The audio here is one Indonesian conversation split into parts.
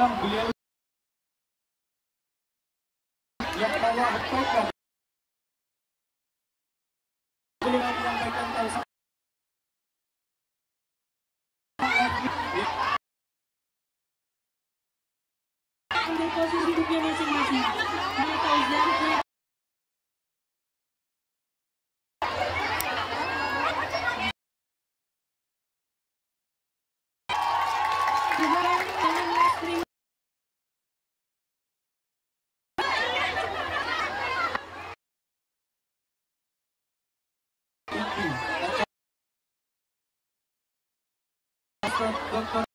memang beliau yang bawa program beliau menyampaikan tahu ambil posisi duduknya masing-masing. Dr.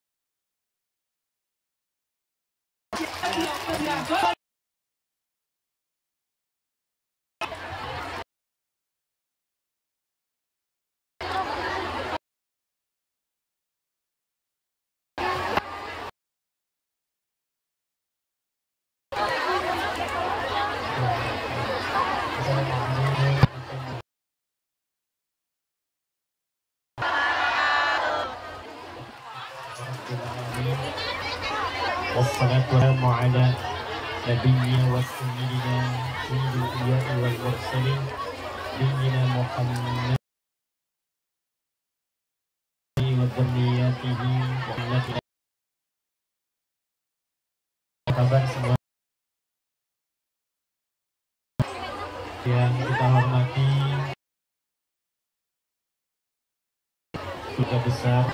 wassalatu wassalamu ala nabiyyina wa sayyidina sayyidil anbiya'i wal mursalin nabiyyina Muhammad wa dzurriyyatihi wa ummatihi. Kabar semua yang kita hormati, keluarga besar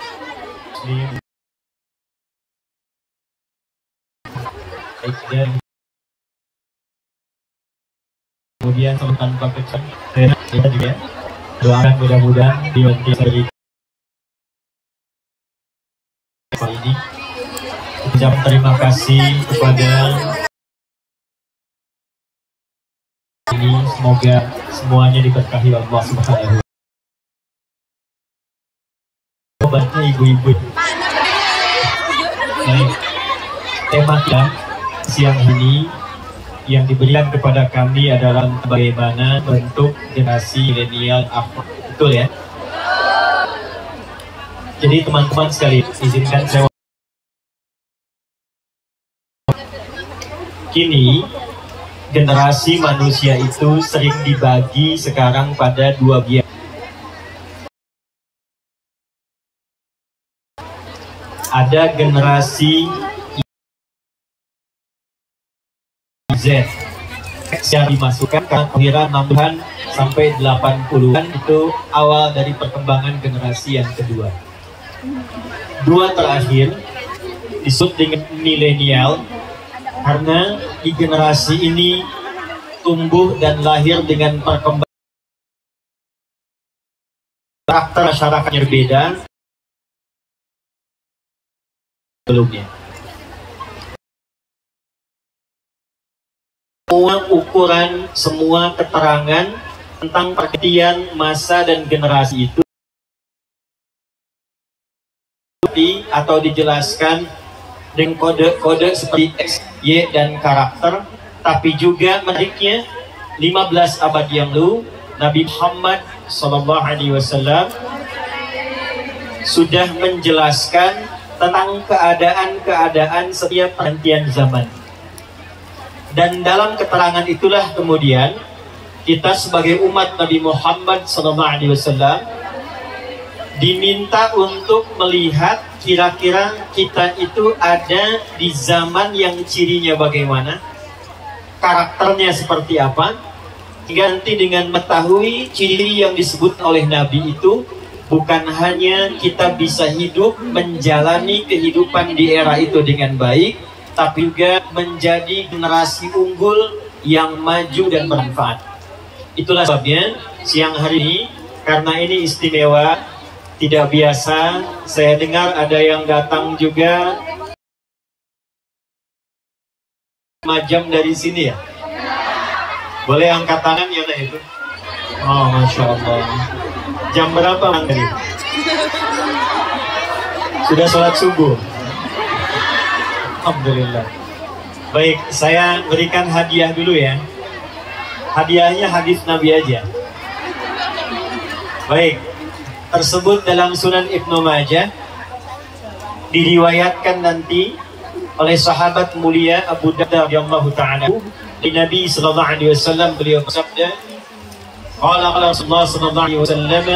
Muslim dan kemudian tanpa kecuali kita juga doakan mudah-mudahan dibantu dari ini. Ucap terima kasih kepada ini, semoga semuanya diberkahi Allah Subhanahu wa Ta'ala. Obatnya ibu-ibu. Baik, tema kita siang ini yang diberikan kepada kami adalah bagaimana bentuk generasi milenial apa, betul ya? Jadi teman-teman sekali, izinkan saya. Kini generasi manusia itu sering dibagi sekarang pada dua biak. Ada generasi Z yang dimasukkan ke kelahiran 60-an sampai 80-an, itu awal dari perkembangan generasi yang kedua. Dua terakhir disebut dengan milenial karena di generasi ini tumbuh dan lahir dengan perkembangan karakter masyarakatnya berbeda sebelumnya. Semua ukuran, semua keterangan tentang perketian masa dan generasi itu atau dijelaskan dengan kode-kode seperti X, Y, dan karakter. Tapi juga menariknya 15 abad yang lalu Nabi Muhammad SAW sudah menjelaskan tentang keadaan-keadaan setiap pergantian zaman. Dan dalam keterangan itulah kemudian kita sebagai umat Nabi Muhammad SAW diminta untuk melihat kira-kira kita itu ada di zaman yang cirinya bagaimana, karakternya seperti apa, hingga nanti dengan mengetahui ciri yang disebut oleh Nabi itu, bukan hanya kita bisa hidup menjalani kehidupan di era itu dengan baik, tapi juga menjadi generasi unggul yang maju dan bermanfaat. Itulah sebabnya siang hari ini, karena ini istimewa, tidak biasa, saya dengar ada yang datang juga 5 jam dari sini ya. Boleh angkat tangan ya itu? Oh, Masya Allah. Jam berapa tadi? Sudah sholat subuh? Alhamdulillah. Baik, saya berikan hadiah dulu ya. Hadiahnya hadis Nabi aja. Baik, tersebut dalam Sunan Ibnu Majah. Diriwayatkan nanti oleh sahabat mulia Abu Darda radhiyallahu ta'ala. Di Nabi sallallahu alaihi wasallam beliau bersabda, qala Rasulullah sallallahu alaihi wasallam,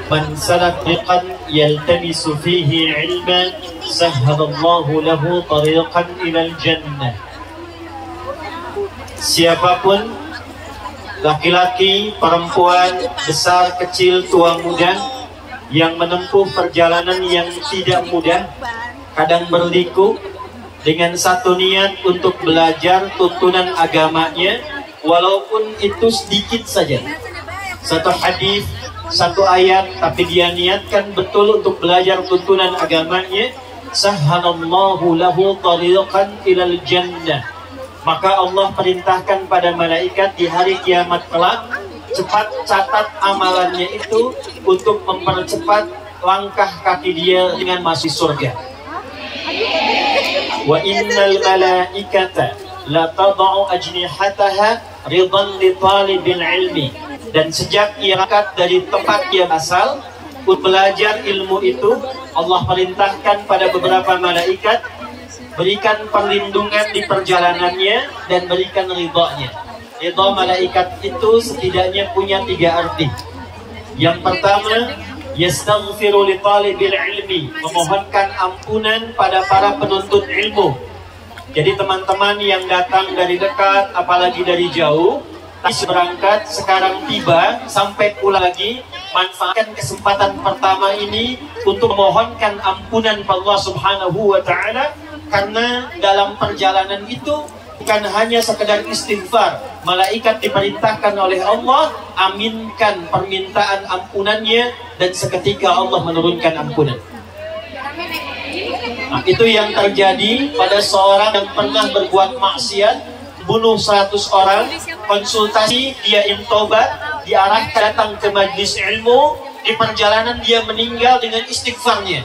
man salaka tariqan yaltamisu fihi ilman sahhalallahu lahu tariqan ilal jannah. Siapapun, laki-laki, perempuan, besar, kecil, tua, muda, yang menempuh perjalanan yang tidak mudah, kadang berliku, dengan satu niat untuk belajar tuntunan agamanya, walaupun itu sedikit saja, satu hadis, satu ayat, tapi dia niatkan betul untuk belajar tuntunan agamanya, sahhalallahu lahu tariqan ilal jannah. Maka Allah perintahkan pada malaikat di hari kiamat kelak, cepat catat amalannya itu untuk mempercepat langkah kaki dia dengan masuk surga. Wa innal malaikata la tad'u ajnihataha ridan li talibil ilmi. Dan sejak ia berangkat dari tempat dia asal untuk belajar ilmu itu, Allah perintahkan pada beberapa malaikat, berikan perlindungan di perjalanannya dan berikan ridhonya. Ridho malaikat itu setidaknya punya 3 arti. Yang pertama, yastaghfiru li talibil ilmi, memohonkan ampunan pada para penuntut ilmu. Jadi teman-teman yang datang dari dekat, apalagi dari jauh, berangkat, sekarang tiba, sampai pulang lagi, manfaatkan kesempatan pertama ini untuk memohonkan ampunan Allah Subhanahu wa ta'ala. Karena dalam perjalanan itu bukan hanya sekedar istighfar, malaikat diperintahkan oleh Allah aminkan permintaan ampunannya, dan seketika Allah menurunkan ampunan. Nah, itu yang terjadi pada seorang yang pernah berbuat maksiat, bunuh 100 orang, konsultasi, dia intobat, diarahkan datang ke majlis ilmu, di perjalanan dia meninggal dengan istighfarnya.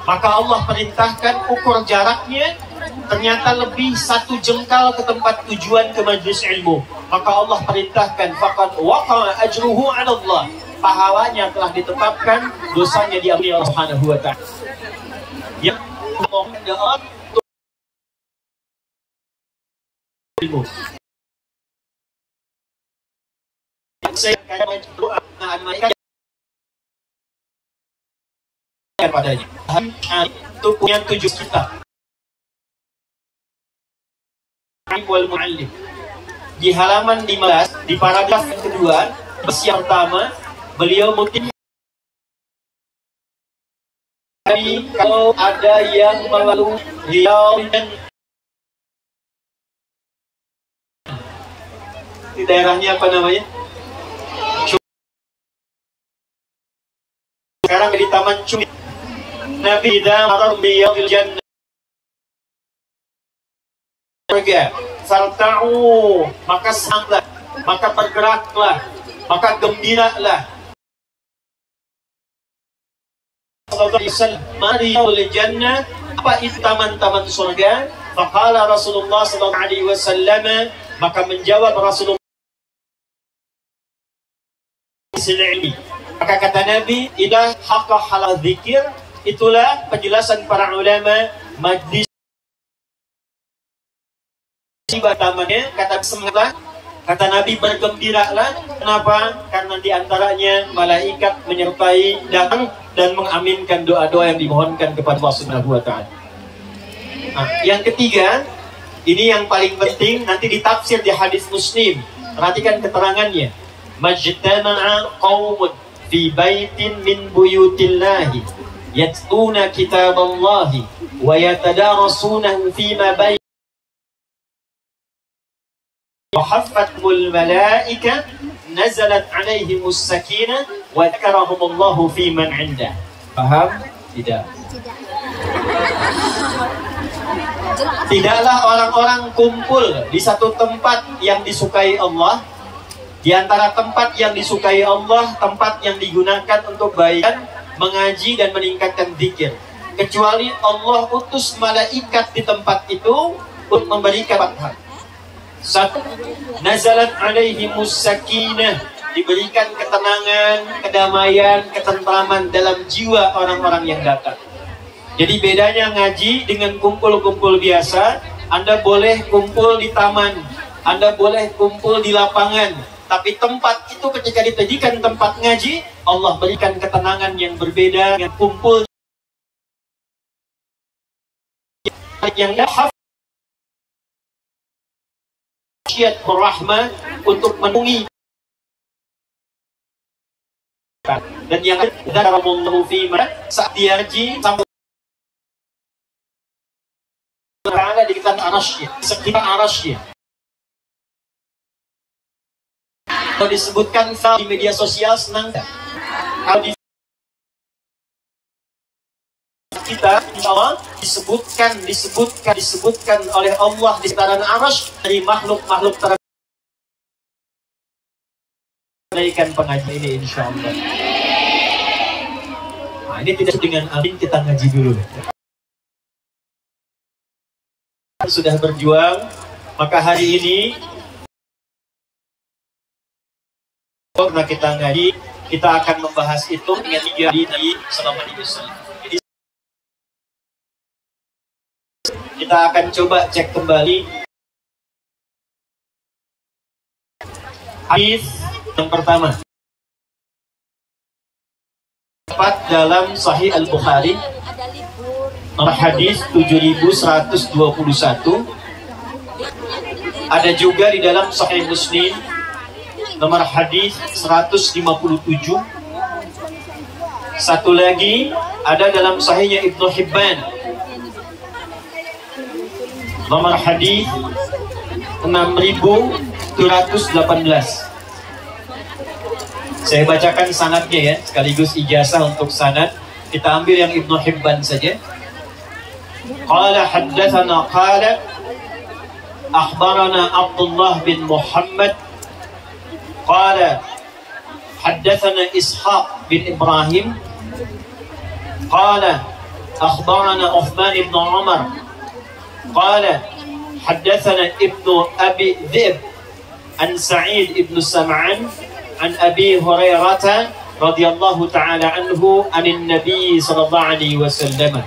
Maka Allah perintahkan ukur jaraknya, ternyata lebih 1 jengkal ke tempat tujuan ke majlis ilmu. Maka Allah perintahkan, faqad waqa'a ajruhu 'ala Allah. Pahalanya telah ditetapkan, dosanya diampuni Allah Subhanahu wa ta'ala. Yang mohon doa untuk ilmu. Saya akan doa malaikat padanya. Itu punya 7 kitab. Wal Mu'allim. Di halaman 15, di paragraf yang kedua, yang pertama, beliau mengutip, kalau ada yang melalui Riau dan di daerahnya apa namanya? Sekarang di Taman Cumi. Nabi marar biyadil jannah, farta'u, maka senanglah, maka bergeraklah, maka gembiralah. Mari ul jannah, apa itu taman-taman surga? Faqala Rasulullah sallallahu alaihi wasallam, maka menjawab Rasulullah, maka kata Nabi, idza haqqa halal dzikir, itulah penjelasan para ulama majlis tamannya, kata semangatlah, kata Nabi bergembiralah. Kenapa? Karena diantaranya malaikat menyertai, datang dan mengaminkan doa-doa yang dimohonkan kepada Allah Subhanahu wa ta'ala. Nah, yang ketiga, ini yang paling penting, nanti ditafsir di hadis Muslim. Perhatikan keterangannya. Majtama'a qaumun fi baitin min buyutillahi yatluna kitaballahi wa yatadarasunahu fima bainahum wa haffathumul malaika nazalat alaihimus sakinah wa dzakarahumullahu fi man 'indah. Paham? Tidak. Tidaklah orang-orang kumpul di satu tempat yang disukai Allah. Di antara tempat yang disukai Allah, tempat yang digunakan untuk baikan, mengaji dan meningkatkan zikir, kecuali Allah utus malaikat di tempat itu untuk memberikan hal. Satu, nazalat alaihimus sakinah, diberikan ketenangan, kedamaian, ketentraman dalam jiwa orang-orang yang datang. Jadi bedanya ngaji dengan kumpul-kumpul biasa. Anda boleh kumpul di taman, Anda boleh kumpul di lapangan, tapi tempat itu ketika dijadikan tempat ngaji, Allah berikan ketenangan yang berbeda dengan kumpul yang hafiyat berrahmat untuk menunggi. Dan yang dzakaramallahu fima saat diaji sampai Ta'ala di sekitar arasy. Kalau disebutkan di media sosial senang tak? Kalau di kita insya Allah disebutkan oleh Allah di sekitaran arasy dari makhluk-makhluk terkaikan pengajian ini insya Allah. Nah, ini tidak dengan amin, kita ngaji dulu. Sudah berjuang, maka hari ini karena kita ngaji, kita akan membahas itu dengan 3 hari selama 3 bulan. Jadi kita akan coba cek kembali hadis yang pertama. Dapat dalam Sahih Al-Bukhari nomor hadis 7121. Ada juga di dalam Sahih Muslim nomor hadis 157. Satu lagi ada dalam Sahihnya Ibnu Hibban nomor hadis 6218. Saya bacakan sanadnya ya, sekaligus ijazah untuk sanad. Kita ambil yang Ibnu Hibban saja. Qala haddatsana qala akhbarana Abdullah bin Muhammad qala haddatsana Ishaq bin Ibrahim qala akhbarana Uthman bin Umar qala haddatsana Ibnu Abi Dhib an Sa'id ibn Sam'an an Abi Hurairah radhiyallahu ta'ala anhu anin Nabi sallallahu alaihi wasallam.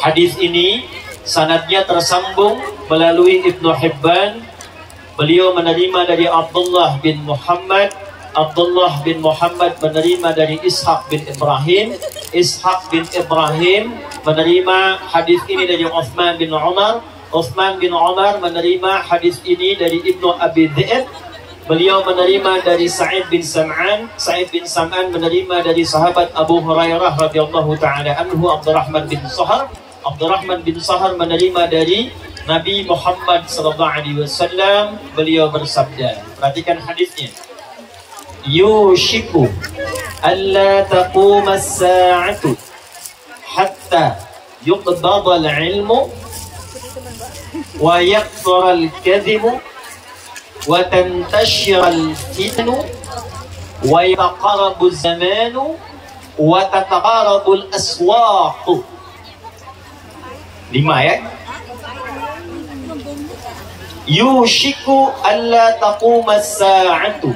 Hadis ini sanadnya tersambung melalui Ibnu Hibban. Beliau menerima dari Abdullah bin Muhammad. Abdullah bin Muhammad menerima dari Ishaq bin Ibrahim. Ishaq bin Ibrahim menerima hadis ini dari Uthman bin Umar. Uthman bin Umar menerima hadis ini dari Ibnu Abi Dhib. Beliau menerima dari Sa'id bin Sam'an. Sa'id bin Sam'an menerima dari sahabat Abu Hurairah radhiyallahu ta'ala anhu Abdurrahman bin Sahar. Abdurrahman bin Sahar menerima dari Nabi Muhammad sallallahu alaihi wasallam. Beliau bersabda, perhatikan hadisnya. Yushiku alla taquma as-sa'atu hatta yuqbada al-'ilmu wa yakthura al-kadhibu wa tantashira al-fitnu wa yaqarabu az-zamanu wa tataqarabu al-aswaq. 5 ya. Yushiku alla taquma as-sa'atu.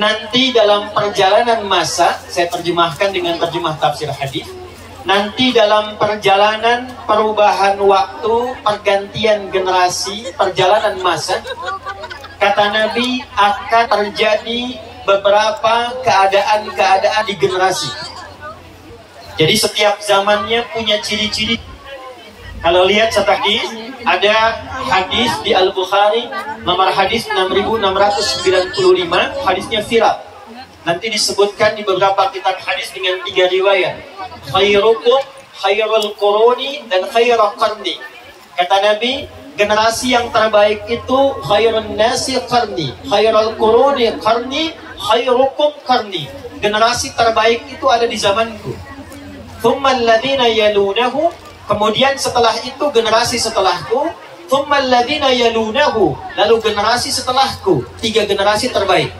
Nanti dalam perjalanan masa, saya terjemahkan dengan terjemah tafsir hadis. Nanti dalam perjalanan perubahan waktu, pergantian generasi, perjalanan masa, kata Nabi akan terjadi beberapa keadaan-keadaan di generasi. Jadi setiap zamannya punya ciri-ciri. Kalau lihat satu hadis, ada hadis di Al-Bukhari nomor hadis 6695, hadisnya viral. Nanti disebutkan di beberapa kitab hadis dengan 3 riwayat. Khairukum khairul quruni dan khairul qarni. Kata Nabi, generasi yang terbaik itu khairun nasi qarni, khairul quruni qarni, khairukum qarni. Generasi terbaik itu ada di zamanku. Thumma alladhina yalunahu, kemudian setelah itu generasi setelahku. Thumma alladhina yalunahu, lalu generasi setelahku. 3 generasi terbaik.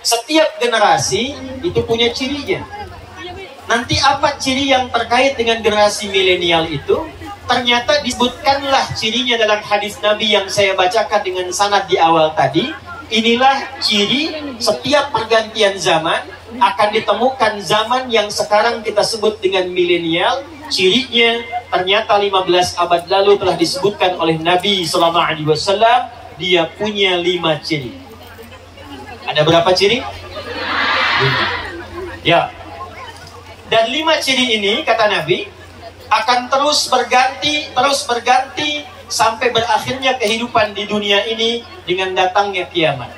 Setiap generasi itu punya cirinya. Nanti apa ciri yang terkait dengan generasi milenial itu? Ternyata disebutkanlah cirinya dalam hadis Nabi yang saya bacakan dengan sanad di awal tadi. Inilah ciri setiap pergantian zaman, akan ditemukan zaman yang sekarang kita sebut dengan milenial. Cirinya ternyata 15 abad lalu telah disebutkan oleh Nabi SAW. Dia punya 5 ciri. Ada berapa ciri? 5. Ya. Dan 5 ciri ini kata Nabi akan terus berganti sampai berakhirnya kehidupan di dunia ini dengan datangnya kiamat.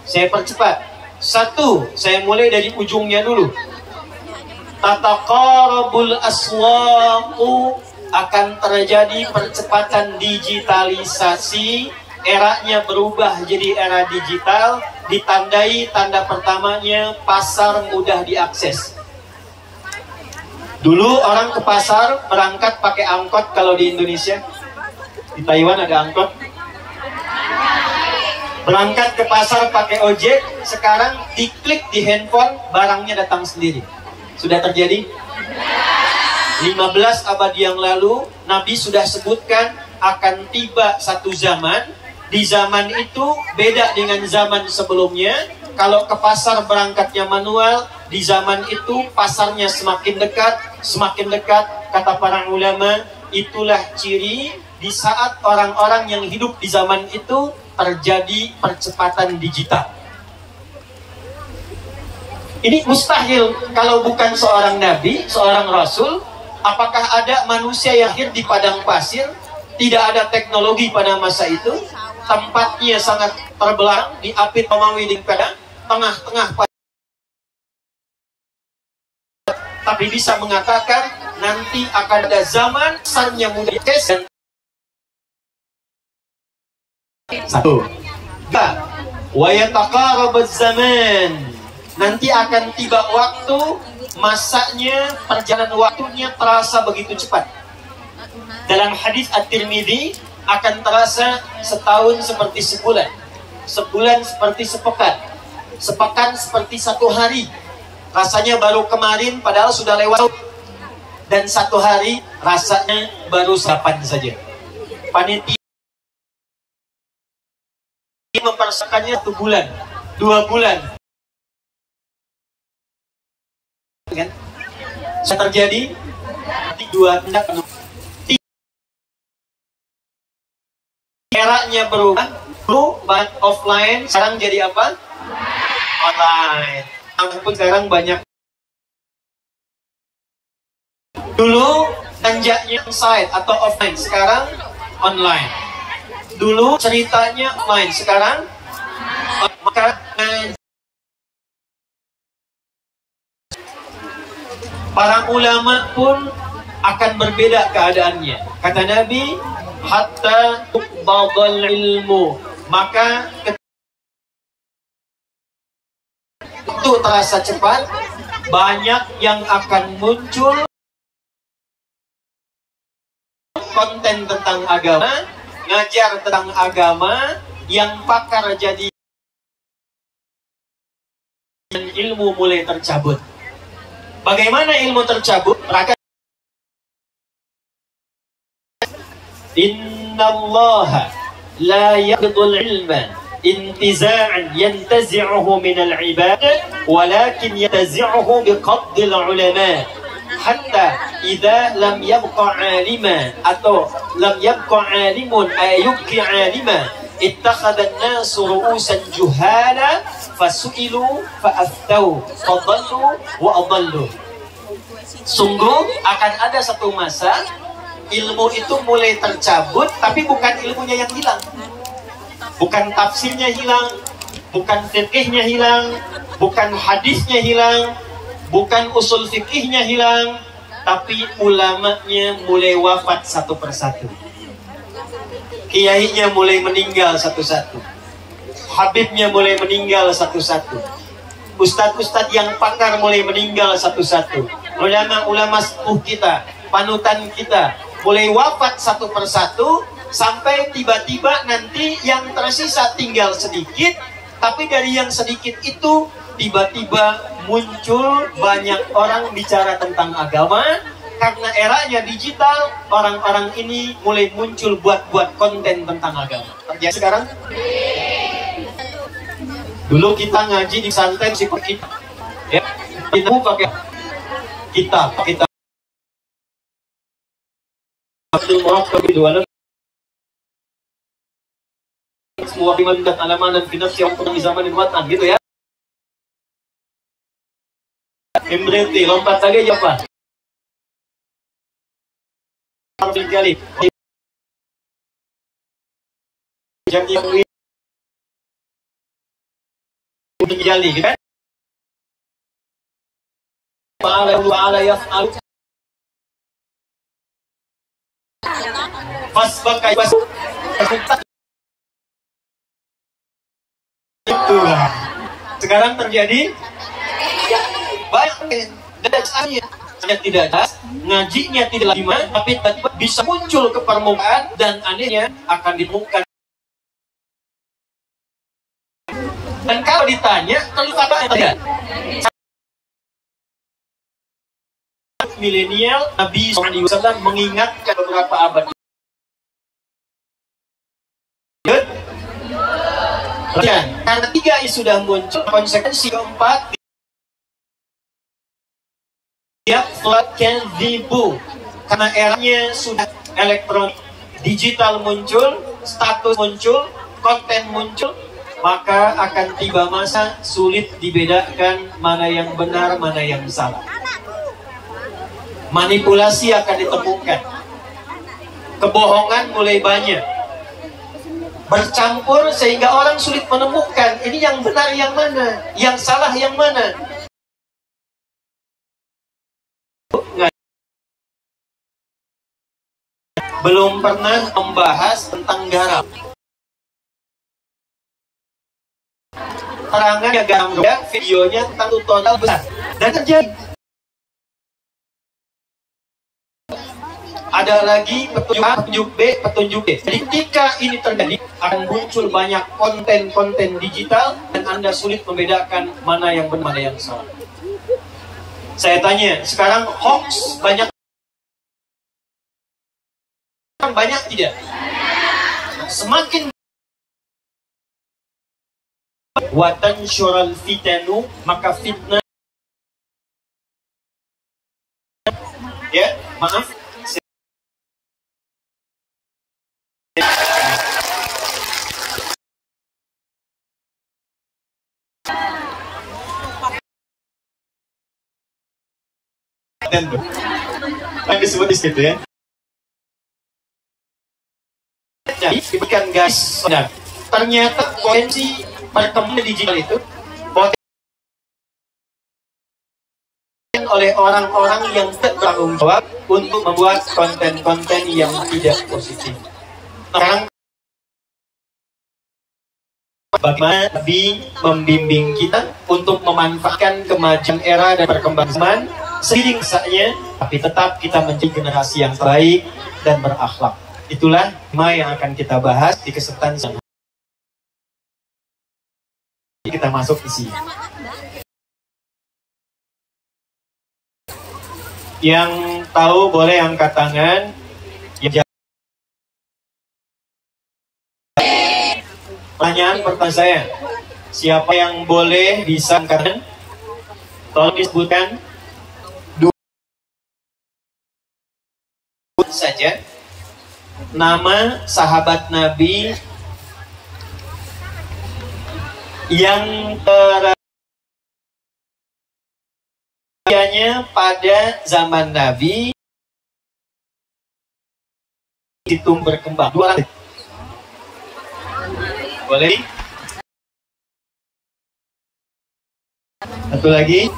Saya percepat. 1, saya mulai dari ujungnya dulu. Tataqarabul aswaqu, akan terjadi percepatan digitalisasi. Eranya berubah jadi era digital, ditandai tanda pertamanya pasar mudah diakses. Dulu orang ke pasar berangkat pakai angkot kalau di Indonesia. Di Taiwan ada angkot. Berangkat ke pasar pakai ojek, sekarang diklik di handphone, barangnya datang sendiri. Sudah terjadi? 15 abad yang lalu, Nabi sudah sebutkan akan tiba satu zaman. Di zaman itu beda dengan zaman sebelumnya. Kalau ke pasar berangkatnya manual, di zaman itu pasarnya semakin dekat, kata para ulama. Itulah ciri di saat orang-orang yang hidup di zaman itu terjadi percepatan digital. Ini mustahil kalau bukan seorang nabi, seorang rasul. Apakah ada manusia yang lahir di padang pasir? Tidak ada teknologi pada masa itu. Tempatnya sangat terbelah, di Apit Romawi di padang, tengah-tengah. Tapi bisa mengatakan nanti akan ada zaman besarnya mudah dan satu. Wa yataqarabuz zaman. Nanti akan tiba waktu, masanya, perjalanan waktunya terasa begitu cepat. Dalam hadis At-Tirmidzi akan terasa setahun seperti sebulan, sebulan seperti sepekan, sepekan seperti satu hari. Rasanya baru kemarin padahal sudah lewat, dan satu hari rasanya baru 8 saja. Panitia mempersiapkannya 1 bulan, 2 bulan. Kan? Sudah terjadi 2 tindak eranya berubah. Dulu banyak offline, sekarang jadi apa? Online. Namun sekarang banyak. Dulu tanjaknya site atau offline, sekarang online. Dulu ceritanya online, sekarang maka para ulama pun akan berbeda keadaannya. Kata Nabi, hatta tuqbadal ilmu, maka itu terasa cepat, banyak yang akan muncul konten tentang agama, ngajar tentang agama, yang pakar jadi, dan ilmu mulai tercabut. Bagaimana ilmu tercabut? Mereka Innallaha la yaqdul ilma intiza'an yantazi'uhu minal ibad walakin yantazi'uhu biqabdil ulama hatta idza lam yabqa 'alima atau lam yabqa 'alimun ay yubqi 'alima ittakhadha an-nasu ru'usan juhala fasu'ilu fa'aftau fadallu wa adallu. Sungguh akan ada satu masa ilmu itu mulai tercabut, tapi bukan ilmunya yang hilang, bukan tafsirnya hilang, bukan fikihnya hilang, bukan hadisnya hilang, bukan usul fikihnya hilang, tapi ulamanya mulai wafat satu persatu, kiainya mulai meninggal satu-satu, habibnya mulai meninggal satu-satu, ustadz-ustadz yang pakar mulai meninggal satu-satu, ulama-ulama sepuh kita, panutan kita mulai wafat satu persatu, sampai tiba-tiba nanti yang tersisa tinggal sedikit. Tapi dari yang sedikit itu tiba-tiba muncul banyak orang bicara tentang agama. Karena eranya digital, orang-orang ini mulai muncul buat konten tentang agama. Terjadi sekarang? Dulu kita ngaji di santai seperti Ya, kita pakai kita semua iman dan alaman dan finans yang pernah di zaman watan gitu ya. Berhenti, lompat lagi aja Pak. Kali. Jadi jali kan? Ta'ala yaf'al. Fasbakai itulah. Sekarang terjadi banyak dasarnya tidak ada, ngajinya tidak lima, tapi tiba-tiba bisa muncul ke permukaan dan anehnya akan ditemukan. Dan kalau ditanya, kalau kata tidak. Milenial Nabi SAW mengingatkan beberapa abad. Karena tiga sudah muncul, konsekuensi keempat dia flatkan zibu. Karena eranya sudah elektronik, digital muncul, status muncul, konten muncul, maka akan tiba masa sulit dibedakan mana yang benar, mana yang salah. Manipulasi akan ditemukan, kebohongan mulai banyak, bercampur sehingga orang sulit menemukan ini yang benar yang mana, yang salah yang mana. Belum pernah membahas tentang garam. Terangannya garam, videonya tentang tutorial besar dan terjadi. Ada lagi petunjuk A, petunjuk B, petunjuk D. Jadi ketika ini terjadi, akan muncul banyak konten-konten digital dan Anda sulit membedakan mana yang benar, mana yang salah. Saya tanya, sekarang hoax banyak tidak? Semakin watan syural fitanu, maka fitnah, ya maaf, yang disebut di situ ya. Jadi diberikan guys, ternyata potensi perkembangan digital itu oleh orang-orang yang tidak bertanggung jawab untuk membuat konten-konten yang tidak positif. Sekarang bagaimana Nabi membimbing kita untuk memanfaatkan kemajuan era dan perkembangan zaman seiring masanya, tapi tetap kita menjadi generasi yang baik dan berakhlak. Itulah tema yang akan kita bahas di kesempatan yang kita masuk di sini. Yang tahu boleh angkat tangan. Pertanyaan saya, siapa yang boleh bisa angkat? Tolong disebutkan dua saja nama sahabat Nabi yang pada zaman Nabi itu berkembang. Dua orang. Boleh? Satu lagi.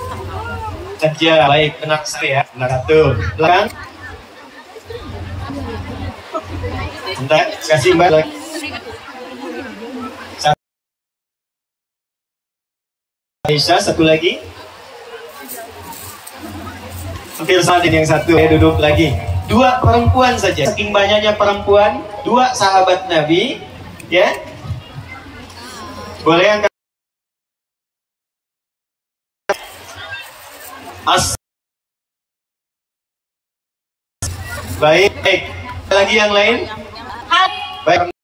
Saja baik, enak saya. Satu. Belakang. Bentar, kasih Mbak lagi. Aisyah, satu lagi. Hampir sama dengan yang satu, ya duduk lagi. Dua perempuan saja, saking banyaknya perempuan, dua sahabat Nabi, ya. Boleh angkat. Baik. Ada lagi yang lain? Baik.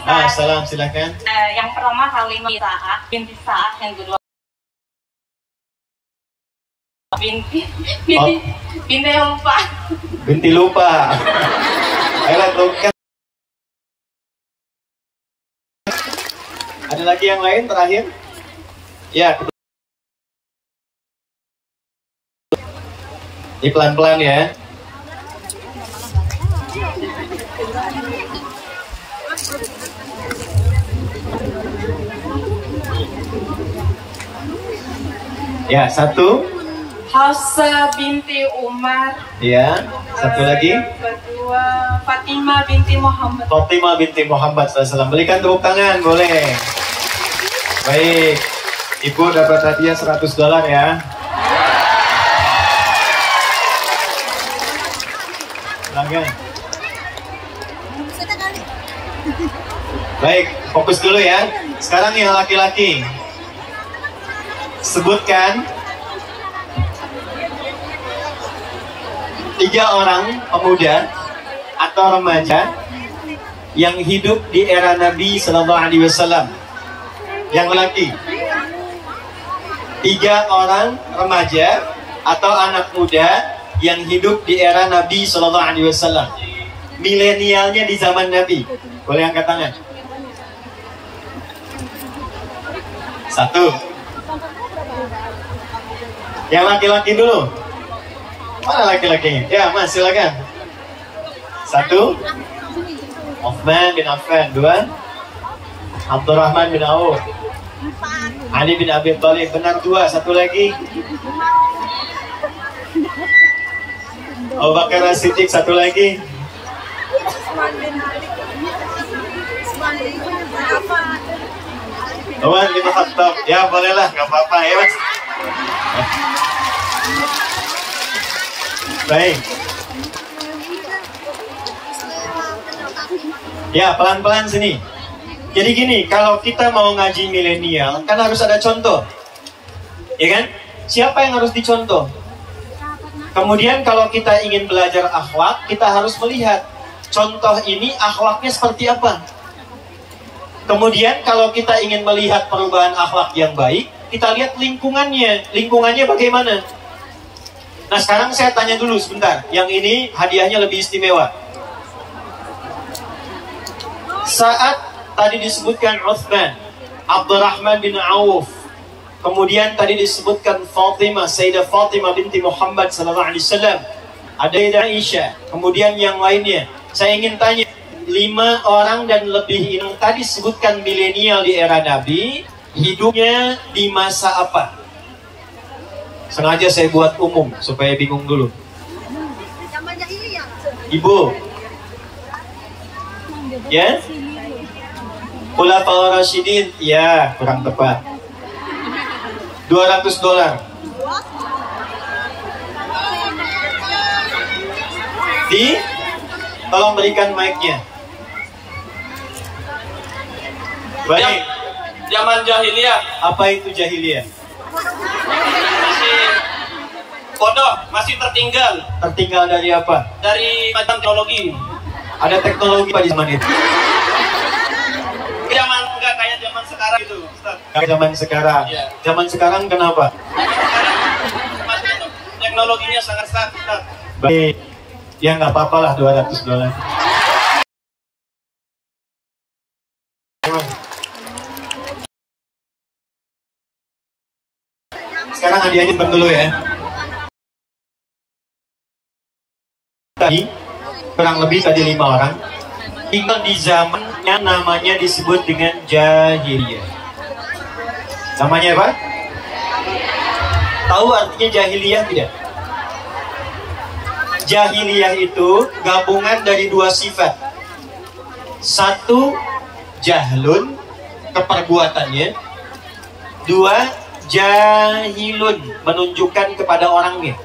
Ah, salam, silakan. Yang pertama Halimah binti Sa'ad, yang kedua binti lupa. Binti lupa. Ayolah, bukan. Ada lagi yang lain terakhir? Ya. Ini pelan-pelan ya. Ya, satu. Hafsah binti Umar. Ya, satu lagi. Yang kedua Fatimah binti Muhammad. Fatimah binti Muhammad SAW. Berikan tepuk tangan, boleh. Baik, Ibu dapat hadiah $100 ya. Silakan. Baik, fokus dulu ya. Sekarang yang laki-laki. Sebutkan 3 orang pemuda atau remaja yang hidup di era Nabi Sallallahu Alaihi Wasallam. Yang laki, 3 orang remaja atau anak muda yang hidup di era Nabi Sallallahu Alaihi Wasallam. Milenialnya di zaman Nabi. Boleh angkat tangan. 1. Yang laki-laki dulu. Mana laki-lakinya? Ya, Mas, silakan. 1. Uthman bin Affan. 2. Abdurrahman bin Auf. Ali bin Abi Thalib. Benar 2. 1 lagi. Abu Bakar As-Siddiq. 1 lagi. Umar bin Khattab. Ya, bolehlah, nggak apa-apa ya, Mas. Baik. Ya, pelan-pelan sini. Jadi gini, kalau kita mau ngaji milenial, kan harus ada contoh. Ya kan? Siapa yang harus dicontoh? Kemudian kalau kita ingin belajar akhlak, kita harus melihat contoh ini akhlaknya seperti apa. Kemudian kalau kita ingin melihat perubahan akhlak yang baik, kita lihat lingkungannya. Lingkungannya bagaimana? Nah, sekarang saya tanya dulu sebentar. Yang ini hadiahnya lebih istimewa. Saat tadi disebutkan Uthman, Abdurrahman bin Auf, kemudian tadi disebutkan Fatimah, Sayyidah Fatimah binti Muhammad sallallahu alaihi wasallam, ada Aisyah, kemudian yang lainnya. Saya ingin tanya, 5 orang dan lebih ini tadi disebutkan milenial di era Nabi, hidupnya di masa apa? Sengaja saya buat umum supaya bingung dulu. Ibu, ya? Khulafaur Rasyidin, ya, kurang tepat. $200. Tolong berikan mic-nya. Baik. Zaman jahiliyah. Apa itu jahiliyah? Masih bodoh, masih tertinggal. Tertinggal dari apa? Dari macam teknologi. Ada teknologi pada zaman itu. Zaman enggak kayak zaman sekarang gitu, Ustaz. Kayak zaman sekarang. Iya. Zaman sekarang kenapa? Sekarang teknologinya sangat Ustaz. Baik. Ya nggak apa-apa lah, $200. Sekarang hadiahnya dulu ya. Tadi kurang lebih tadi 5 orang tinggal di zaman yang namanya disebut dengan jahiliyah. Namanya apa? Tahu artinya jahiliyah tidak? Jahiliyah itu gabungan dari 2 sifat. 1, jahlun, keperbuatannya. 2, jahilun, menunjukkan kepada orangnya.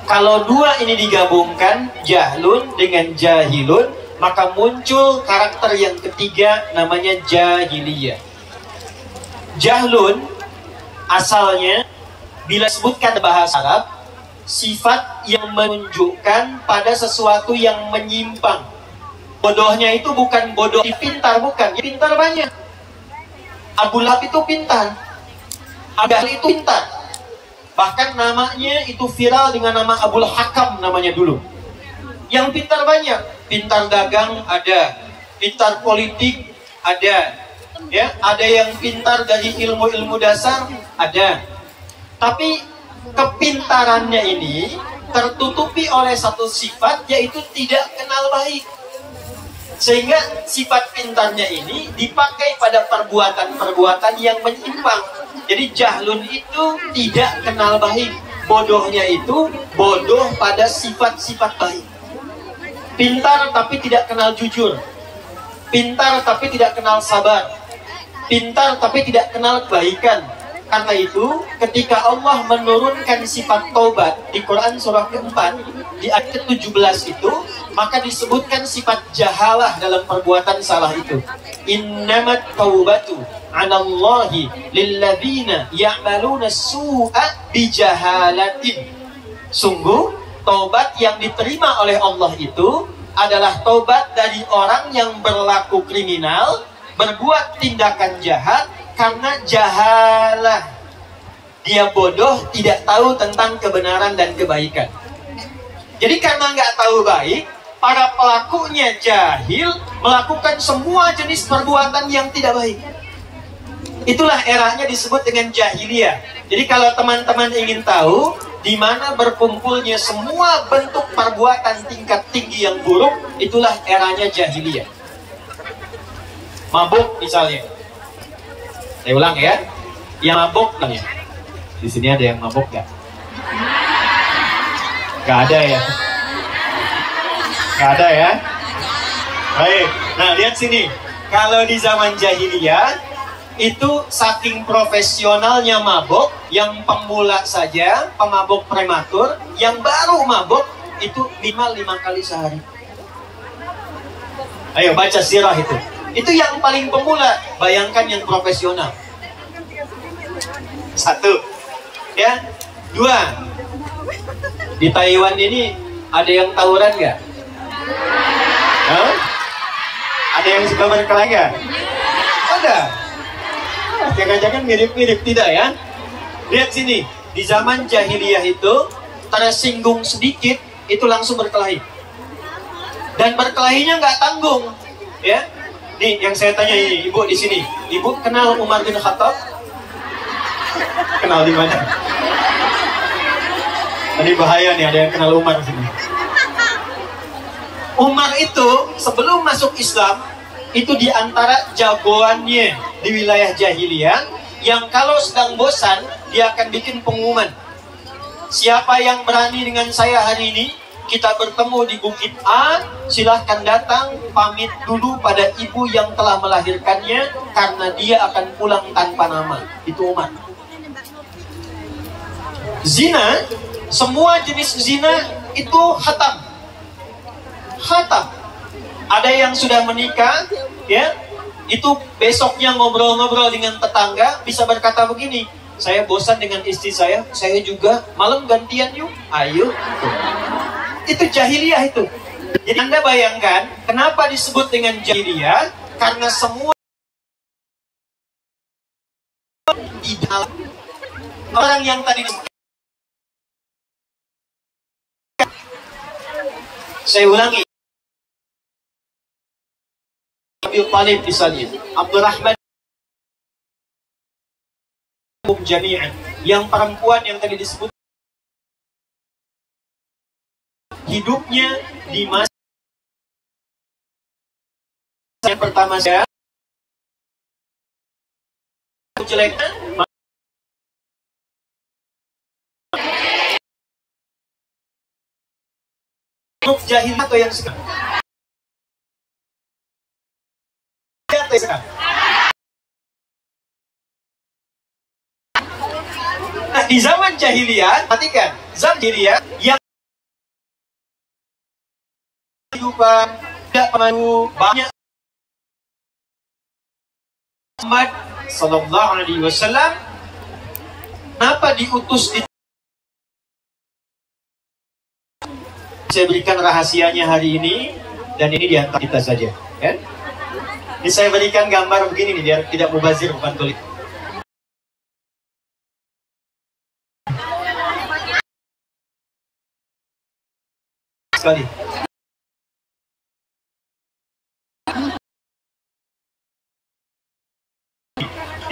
Kalau 2 ini digabungkan, jahlun dengan jahilun, maka muncul karakter yang ketiga namanya jahiliyah. Jahlun asalnya bila sebutkan bahasa Arab, sifat yang menunjukkan pada sesuatu yang menyimpang. Bodohnya itu bukan bodoh pintar, bukan. Ya, pintar banyak. Abu Lahab itu pintar. Abu Jahal itu pintar. Bahkan namanya itu viral dengan nama Abul Hakam namanya dulu. Yang pintar banyak. Pintar dagang ada. Pintar politik ada. Ya, ada yang pintar dari ilmu-ilmu dasar ada. Tapi kepintarannya ini tertutupi oleh satu sifat, yaitu tidak kenal baik. Sehingga sifat pintarnya ini dipakai pada perbuatan-perbuatan yang menyimpang. Jadi jahlun itu tidak kenal baik. Bodohnya itu bodoh pada sifat-sifat baik. Pintar tapi tidak kenal jujur. Pintar tapi tidak kenal sabar. Pintar tapi tidak kenal kebaikan. Karena itu ketika Allah menurunkan sifat taubat di Quran surah keempat di ayat ke-17 itu, maka disebutkan sifat jahalah dalam perbuatan salah itu. Innamat taubatu 'alallahi lilladzina ya'maluna su'a bijahalatin. Sungguh taubat yang diterima oleh Allah itu adalah taubat dari orang yang berlaku kriminal, berbuat tindakan jahat karena jahalah. Dia bodoh, tidak tahu tentang kebenaran dan kebaikan. Jadi karena nggak tahu baik, para pelakunya jahil, melakukan semua jenis perbuatan yang tidak baik. Itulah eranya disebut dengan jahiliyah. Jadi kalau teman-teman ingin tahu di mana berkumpulnya semua bentuk perbuatan tingkat tinggi yang buruk, itulah eranya jahiliyah. Mabuk misalnya. Saya ulang ya. Yang mabuk ya. Di sini ada yang mabuk nggak? Nggak ada ya. Nggak ada ya. Baik. Nah lihat sini. Kalau di zaman jahiliyah itu saking profesionalnya mabuk, yang pemula saja, pemabuk prematur, yang baru mabuk itu 5 kali sehari. Ayo baca sirah itu. Itu yang paling pemula. Bayangkan yang profesional. 1, ya. 2. Di Taiwan ini ada yang tawuran nggak? Hah? Ada yang suka berkelahi nggak? Ada. Jangan-jangan mirip-mirip, tidak ya? Lihat sini. Di zaman jahiliyah itu tersinggung sedikit itu langsung berkelahi. Dan berkelahinya nggak tanggung, ya. Nih, yang saya tanya ini, ibu di sini, ibu kenal Umar bin Khattab? Kenal di mana? Tadi bahaya nih, ada yang kenal Umar di sini. Umar itu sebelum masuk Islam itu di antara jagoannya di wilayah jahiliyah, yang kalau sedang bosan dia akan bikin pengumuman. Siapa yang berani dengan saya hari ini? Kita bertemu di Bukit A, silahkan datang, pamit dulu pada ibu yang telah melahirkannya, karena dia akan pulang tanpa nama. Itu Umar. Zina, semua jenis zina itu khatam. Khatam. Ada yang sudah menikah, ya, itu besoknya ngobrol-ngobrol dengan tetangga, bisa berkata begini, saya bosan dengan istri saya juga, malam gantian yuk, ayo. Itu jahiliyah itu. Jadi Anda bayangkan kenapa disebut dengan jahiliyah? Karena semua di dalam orang yang tadi saya ulangi. Abi Thalib misalnya, Abdurrahman jami'an, yang perempuan yang tadi disebut hidupnya di masa yang pertama saya jeleknya jahil atau yang sekarang nah, di zaman jahiliyah, perhatikan, zaman jahiliyah yang kehidupan tidak perlu banyak. Muhammad sallallahu alaihi wasallam kenapa diutus di... Saya berikan rahasianya hari ini. dan ini di antara kita saja. Ya? Ini saya berikan gambar begini nih biar tidak mubazir, bukan tulis. Sekali.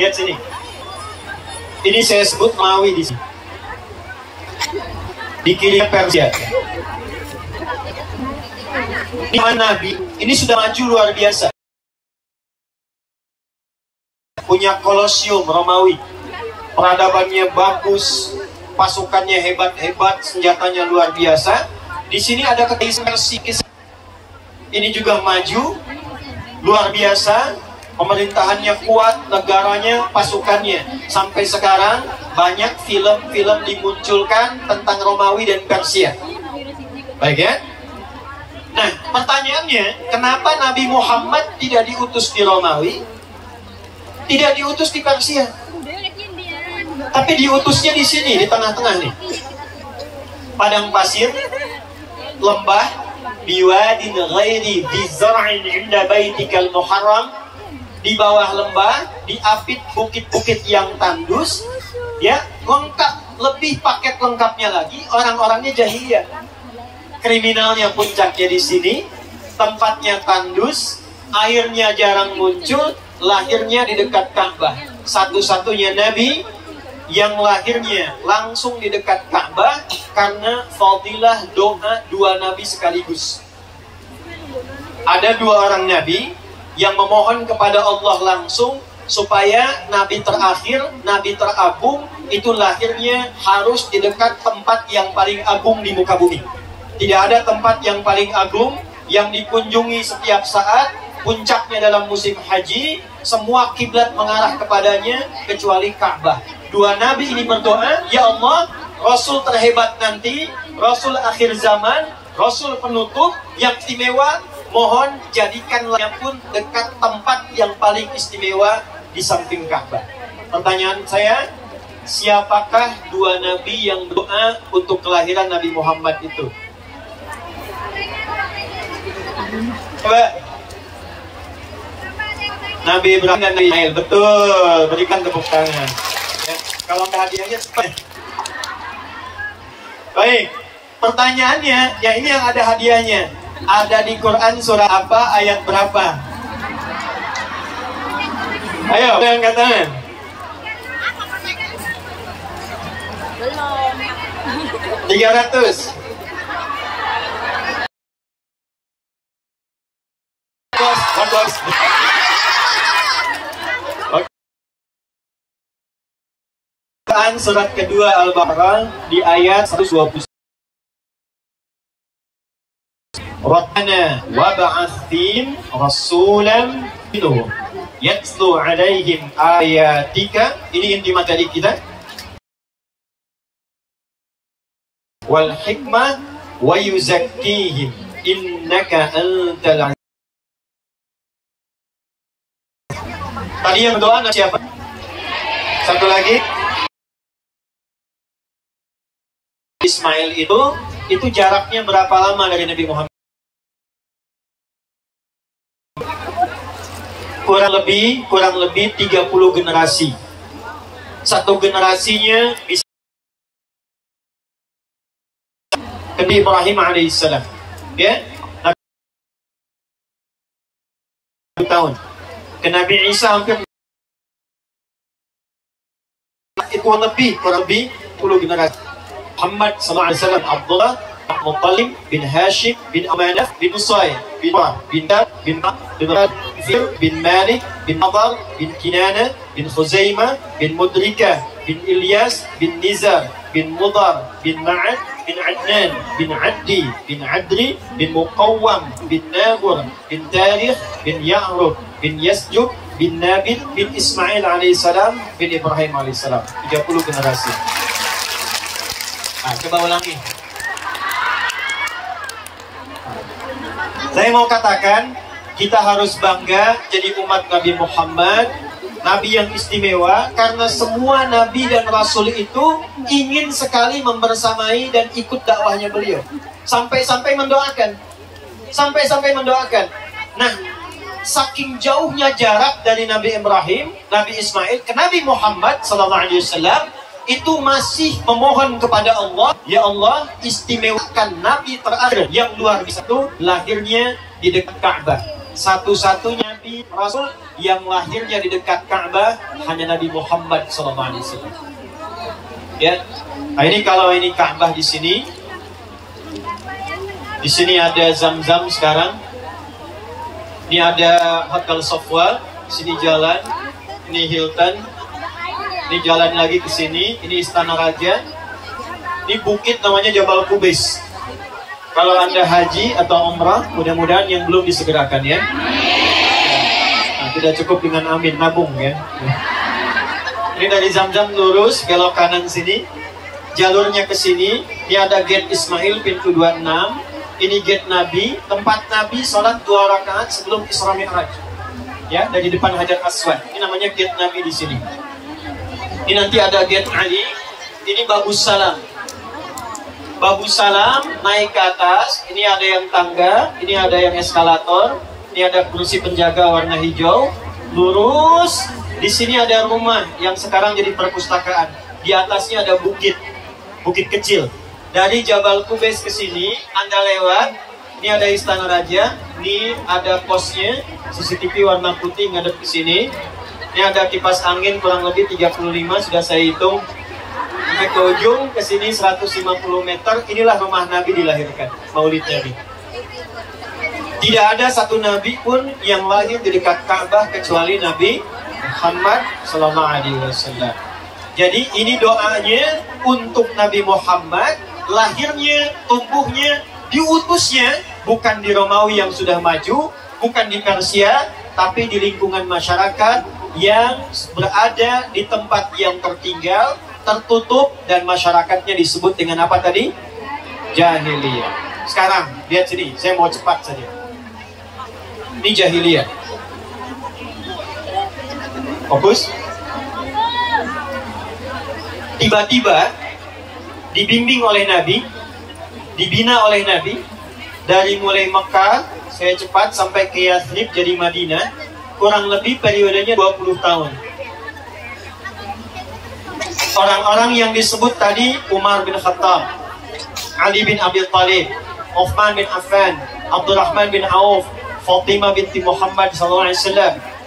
Lihat sini. Ini saya sebut Romawi di sini. Di kiri Persia. Ini Nabi, ini sudah maju luar biasa. Punya kolosium Romawi. Peradabannya bagus, pasukannya hebat-hebat, senjatanya luar biasa. Di sini ada kekaisaran Persia. Ini juga maju, luar biasa. Pemerintahannya kuat, negaranya, pasukannya. Sampai sekarang banyak film-film dimunculkan tentang Romawi dan Persia. Baik ya? Nah, pertanyaannya, kenapa Nabi Muhammad tidak diutus di Romawi? Tidak diutus di Persia. Tapi diutusnya di sini, di tengah-tengah nih. Padang pasir, lembah, biwadin ghairi bizar'in 'inda baitikal muharram. Di bawah lembah, diapit bukit-bukit yang tandus, ya, lengkap, lebih paket lengkapnya lagi, orang-orangnya jahiliyah. Kriminalnya puncaknya di sini, tempatnya tandus, airnya jarang muncul, lahirnya di dekat Ka'bah. Satu-satunya nabi yang lahirnya langsung di dekat Ka'bah karena fadilah doa dua nabi sekaligus. Ada dua orang nabi yang memohon kepada Allah langsung supaya nabi terakhir, nabi teragung itu lahirnya harus di dekat tempat yang paling agung di muka bumi. Tidak ada tempat yang paling agung yang dikunjungi setiap saat, puncaknya dalam musim haji, semua kiblat mengarah kepadanya kecuali Ka'bah. Dua nabi ini berdoa, ya Allah, Rasul terhebat nanti, Rasul akhir zaman, Rasul penutup yang istimewa, mohon jadikanlah pun dekat tempat yang paling istimewa di samping Ka'bah. Pertanyaan saya, siapakah dua nabi yang doa untuk kelahiran Nabi Muhammad itu? Coba. Nabi Ibrahim dan Nabi Ismail. Betul, berikan tepuk tangan. Ya, kalau nggak hadiahnya cepat. Baik, pertanyaannya, ya ini yang ada hadiahnya. Ada di Quran surah apa, ayat berapa? Ayo, angkat tangan. Belum. 300. Quran surat kedua Al-Baqarah di ayat 120. Rabbana wab'ats fihim rasulan minhum yatlu 'alaihim ayatika. Ini inti materi kita. Wal hikmah wa yuzakkihim innaka antal. Tadi yang berdoa siapa? Satu lagi. Ismail itu jaraknya berapa lama dari Nabi Muhammad? Kurang lebih 30 generasi. Satu generasinya bisa Nabi Ibrahim alaihissalam, ya, tahun. Ke Nabi Isa hampir itu kurang lebih 10 generasi. Muhammad SAW, Abdullah Muttalib bin Hashim bin Amanah bin Usay bin Rah bin Dab bin Rah bin Rad bin Malik bin Nadar bin Kinana bin Khuzaimah bin Mudrikah bin Ilyas bin Nizar bin Mudar bin Ma'ad bin Adnan bin Addi bin Adri bin Muqawwam bin Nabur bin Tarikh bin Ya'rub bin Yasjub bin Nabil bin Ismail alaihissalam bin Ibrahim alaihissalam. 30 generasi. Nah, coba ulangi. Saya mau katakan, kita harus bangga jadi umat Nabi Muhammad, Nabi yang istimewa, karena semua Nabi dan Rasul itu ingin sekali membersamai dan ikut dakwahnya beliau. Sampai-sampai mendoakan. sampai-sampai mendoakan. Nah, saking jauhnya jarak dari Nabi Ibrahim, Nabi Ismail ke Nabi Muhammad SAW, itu masih memohon kepada Allah, ya Allah, istimewakan Nabi terakhir yang luar biasa itu lahirnya di dekat Ka'bah. Satu-satunya Nabi Rasul yang lahirnya di dekat Ka'bah hanya Nabi Muhammad SAW. Ya, nah ini kalau ini Ka'bah di sini ada Zam-Zam sekarang. Ini ada Hotel Sofwa, sini jalan, ini Hilton, ini jalan lagi ke sini, ini Istana Raja, ini bukit namanya Jabal Qubais. Kalau Anda haji atau umrah, mudah-mudahan yang belum disegerakan ya. Nah, tidak cukup dengan amin, nabung ya. Ini dari Zam-Zam lurus, belok kanan sini, jalurnya ke sini, ini ada gate Ismail pintu 26. Ini gate Nabi, tempat Nabi sholat 2 rakaat sebelum Isra Mi'raj. Ya, dari depan Hajar Aswad. Ini namanya gate Nabi di sini. Ini nanti ada gate Ali. Ini Babus Salam. Babus Salam naik ke atas. Ini ada yang tangga, ini ada yang eskalator, ini ada kursi penjaga warna hijau. Lurus, di sini ada rumah yang sekarang jadi perpustakaan. Di atasnya ada bukit kecil. Dari Jabal Qubais ke sini, Anda lewat, ini ada Istana Raja, ini ada posnya, CCTV warna putih ngadep ke sini. Ini ada kipas angin kurang lebih 35, sudah saya hitung. Sampai ke ujung, ke sini 150 meter, inilah rumah Nabi dilahirkan, Maulid Nabi. Tidak ada satu Nabi pun yang lahir di dekat Ka'bah kecuali Nabi Muhammad SAW. Jadi ini doanya untuk Nabi Muhammad, lahirnya, tumbuhnya, diutusnya bukan di Romawi yang sudah maju, bukan di Persia, tapi di lingkungan masyarakat yang berada di tempat yang tertinggal, tertutup, dan masyarakatnya disebut dengan apa tadi? Jahiliyah. Sekarang, lihat sini, saya mau cepat saja. Ini jahiliyah. Fokus. Tiba-tiba dibimbing oleh Nabi, dibina oleh Nabi, dari mulai Mekah, saya cepat sampai ke Yathrib jadi Madinah, kurang lebih periodenya 20 tahun. Orang-orang yang disebut tadi, Umar bin Khattab, Ali bin Abi Thalib, Uthman bin Affan, Abdurrahman bin Auf, Fatimah binti Muhammad SAW,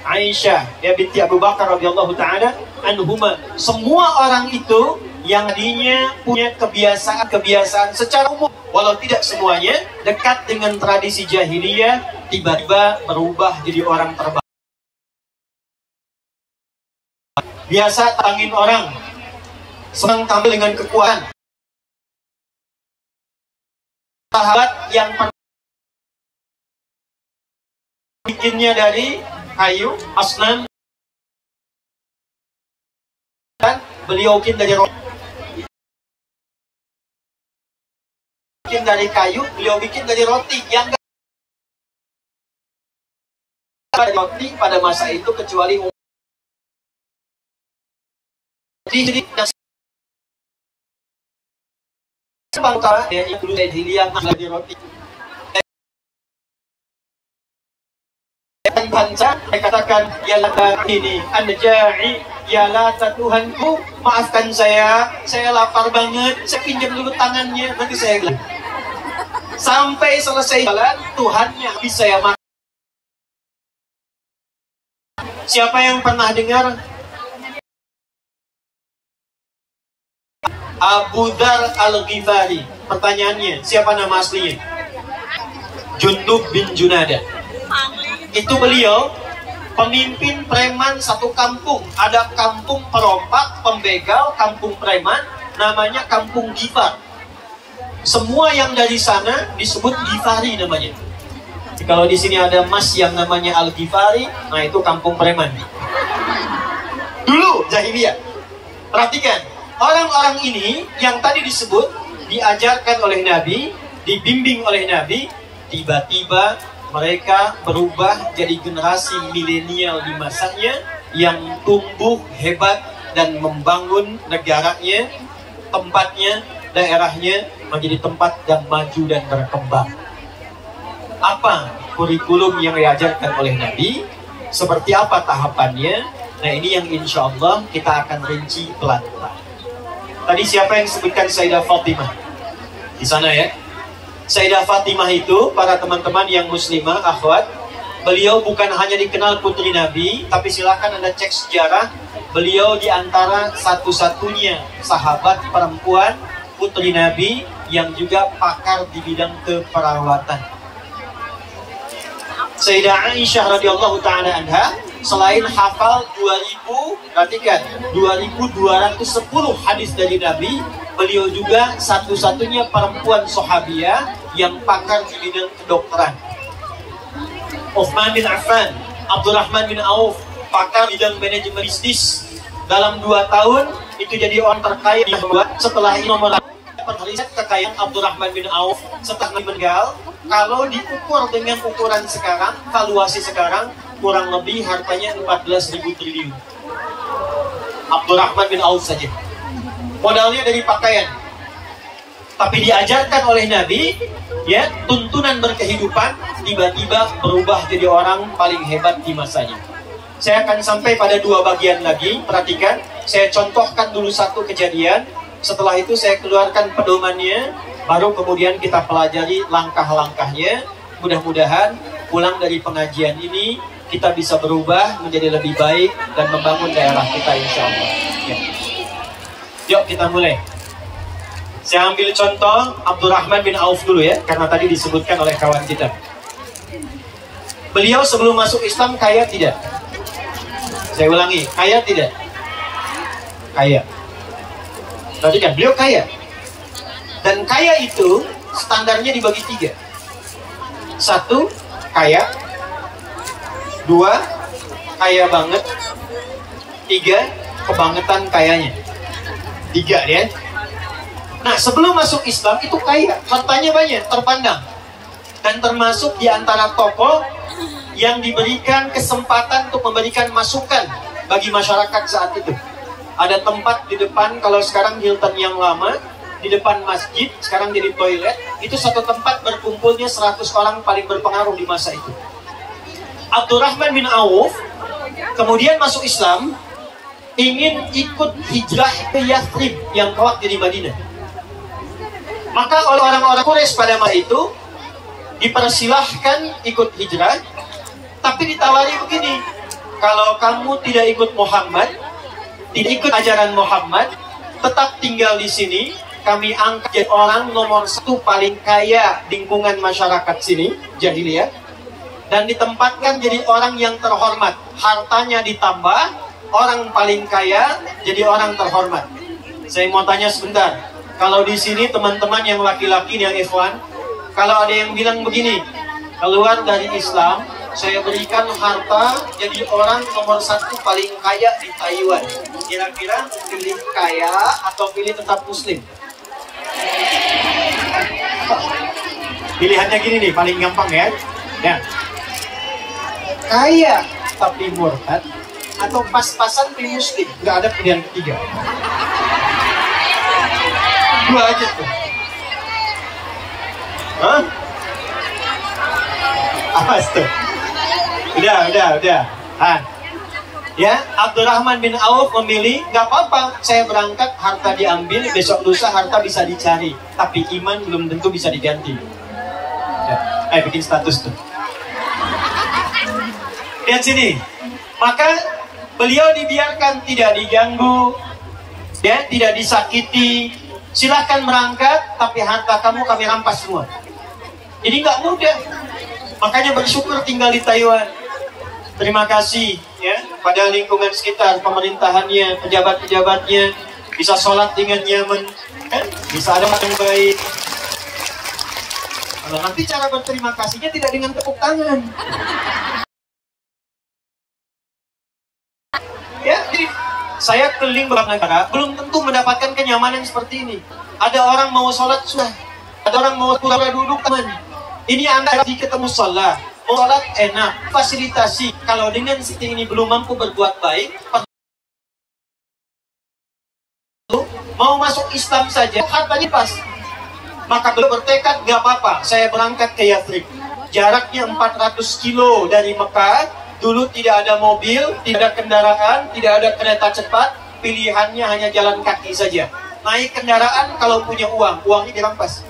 Aisyah ya binti Abu Bakar radhiyallahu taala anhuma, semua orang itu yang tadinya punya kebiasaan secara umum, walau tidak semuanya, dekat dengan tradisi jahiliyah, tiba-tiba berubah jadi orang terbaik. Biasa tangin orang, senang tampil dengan kekuatan. Sahabat yang bikinnya dari kayu, asnan, dan beliau bikin dari roti. Bikin dari kayu, beliau bikin dari roti yang gak roti pada masa itu kecuali jadi bangsa yang dulu jahiliyah dari roti. Dan bangsa saya katakan, ya lata ini anja'i, ya lata Tuhanku, maafkan saya lapar banget, saya pinjam dulu tangannya, nanti saya bilang. Sampai selesai jalan, Tuhannya bisa saya makan. Siapa yang pernah dengar Abu Dzar Al-Ghifari? Pertanyaannya, siapa nama aslinya? Jundub bin Junadah. Itu beliau pemimpin preman satu kampung. Ada kampung perompak, pembegal, kampung preman, namanya kampung Ghifar. Semua yang dari sana disebut Ghifari namanya. Kalau di sini ada mas yang namanya Al-Ghifari, nah itu kampung preman. Dulu jahiliyah. Perhatikan, orang-orang ini yang tadi disebut, diajarkan oleh Nabi, dibimbing oleh Nabi, tiba-tiba mereka berubah jadi generasi milenial di masanya yang tumbuh hebat dan membangun negaranya, tempatnya, daerahnya menjadi tempat yang maju dan berkembang. apa kurikulum yang diajarkan oleh Nabi, seperti apa tahapannya. Nah, ini yang insya Allah kita akan rinci pelan-pelan. Tadi siapa yang sebutkan Sayyidah Fatimah? Di sana ya. Sayyidah Fatimah itu, para teman-teman yang muslimah, akhwat, beliau bukan hanya dikenal putri Nabi, tapi silakan Anda cek sejarah, beliau di antara satu-satunya sahabat perempuan putri Nabi yang juga pakar di bidang keperawatan. Sayyidah Aisyah radhiyallahu taala anha, selain hafal 2210 hadis dari Nabi, beliau juga satu-satunya perempuan sahabiah yang pakar di bidang kedokteran. Uthman bin Affan, Abdurrahman bin Auf, pakar bidang manajemen bisnis. Dalam 2 tahun itu jadi orang terkaya di Kuwait. Setelah ini nomor riset kekayaan Abdurrahman bin Auf setelah meninggal, kalau diukur dengan ukuran sekarang, valuasi sekarang, kurang lebih hartanya 14.000 triliun. Abdurrahman bin Auf saja. Modalnya dari pakaian. Tapi diajarkan oleh Nabi, ya, tuntunan berkehidupan, tiba-tiba berubah jadi orang paling hebat di masanya. Saya akan sampai pada 2 bagian lagi. Perhatikan, saya contohkan dulu satu kejadian. Setelah itu saya keluarkan pedomannya, baru kemudian kita pelajari langkah-langkahnya. Mudah-mudahan pulang dari pengajian ini kita bisa berubah menjadi lebih baik dan membangun daerah kita, insya Allah. Ya. Yuk kita mulai. Saya ambil contoh Abdurrahman bin Auf dulu ya, karena tadi disebutkan oleh kawan kita. Beliau sebelum masuk Islam kaya tidak? Saya ulangi, kaya tidak? Kaya. Berarti kan beliau kaya. Dan kaya itu standarnya dibagi 3. 1, kaya. 2, kaya banget. 3, kebangetan kayanya. 3 ya. Nah, sebelum masuk Islam itu kaya, hartanya banyak, terpandang. Dan termasuk di antara tokoh yang diberikan kesempatan untuk memberikan masukan bagi masyarakat saat itu. Ada tempat di depan, kalau sekarang Hilton yang lama, di depan masjid, sekarang jadi toilet, itu satu tempat berkumpulnya 100 orang paling berpengaruh di masa itu. Abdurrahman bin Auf kemudian masuk Islam, ingin ikut hijrah ke Yathrib yang kelak jadi Madinah. Maka oleh orang-orang Quraisy pada masa itu dipersilahkan ikut hijrah, tapi ditawari begini, kalau kamu tidak ikut Muhammad, tidak ikut ajaran Muhammad, tetap tinggal di sini, kami angkat jadi orang nomor 1 paling kaya di lingkungan masyarakat sini, jahiliyah, dan ditempatkan jadi orang yang terhormat, hartanya ditambah, orang paling kaya jadi orang terhormat. Saya mau tanya sebentar. Kalau di sini teman-teman yang laki-laki yang ikhwan, kalau ada yang bilang begini, keluar dari Islam, saya berikan harta jadi orang nomor 1 paling kaya di Taiwan. Kira-kira pilih kaya atau pilih tetap Muslim? Pilihannya gini nih, paling gampang ya. Ya. Kaya tapi murtad atau pas-pasan pilih Muslim? Nggak ada pilihan ketiga. 2 aja tuh. Hah? Awas tuh. Udah. Ya, Abdurrahman bin Auf memilih, nggak apa-apa, saya berangkat, harta diambil, besok lusa harta bisa dicari, tapi iman belum tentu bisa diganti. Ya, bikin status tuh. Lihat sini. Maka beliau dibiarkan, tidak diganggu, ya, tidak disakiti. Silahkan berangkat, tapi harta kamu kami rampas semua. Jadi nggak mudah. Makanya bersyukur tinggal di Taiwan. Terima kasih ya pada lingkungan sekitar, pemerintahannya, pejabat-pejabatnya, bisa sholat dengan nyaman, kan? Bisa ada makan baik. Kalau nanti cara berterima kasihnya tidak dengan tepuk tangan. Ya, jadi saya keliling beberapa negara, belum tentu mendapatkan kenyamanan seperti ini. Ada orang mau sholat sudah, ada orang mau pura-pura duduk teman. Ini Anda lagi ketemu sholat, mau sholat enak, fasilitasi. Kalau dengan sitting ini belum mampu berbuat baik, mau masuk Islam saja, hartanya pas. Maka beliau bertekad, gak apa-apa, saya berangkat ke Yathrib. jaraknya 400 kilo dari Mekah. Dulu tidak ada mobil, tidak ada kendaraan, tidak ada kereta cepat. Pilihannya hanya jalan kaki saja. Naik kendaraan kalau punya uang, uangnya dirampas.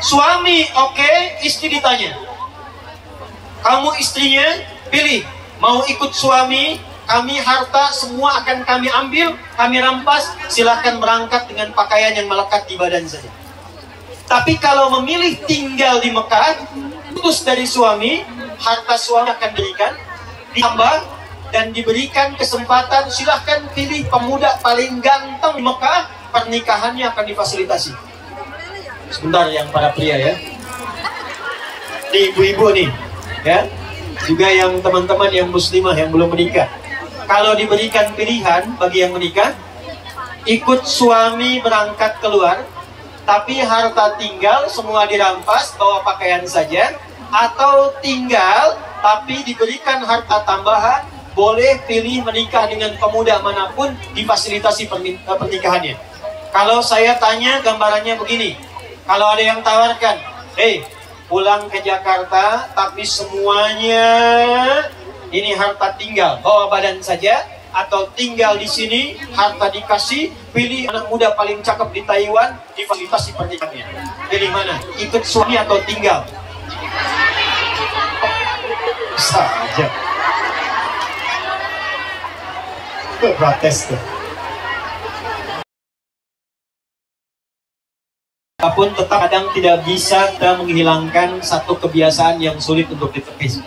Suami oke, istri ditanya, kamu istrinya, pilih, mau ikut suami, kami harta semua akan kami ambil, kami rampas, silahkan berangkat dengan pakaian yang melekat di badan saja. Tapi kalau memilih tinggal di Mekah, putus dari suami, harta suami akan diberikan, ditambah, dan diberikan kesempatan, silahkan pilih pemuda paling ganteng di Mekah, pernikahannya akan difasilitasi. Sebentar yang para pria ya, nih ibu-ibu nih ya, juga yang teman-teman yang muslimah yang belum menikah, kalau diberikan pilihan bagi yang menikah, ikut suami berangkat keluar tapi harta tinggal semua dirampas, bawa pakaian saja, atau tinggal tapi diberikan harta tambahan, boleh pilih menikah dengan pemuda manapun, difasilitasi pernikahannya. Kalau saya tanya gambarannya begini, kalau ada yang tawarkan, pulang ke Jakarta tapi semuanya ini harta tinggal, bawa badan saja, atau tinggal di sini harta dikasih, pilih anak muda paling cakep di Taiwan, difasilitasi pernikahannya. Pilih mana? Ikut suami atau tinggal? Saja. Protes tuh. Apapun tetap kadang tidak bisa kita menghilangkan satu kebiasaan yang sulit untuk ditepis.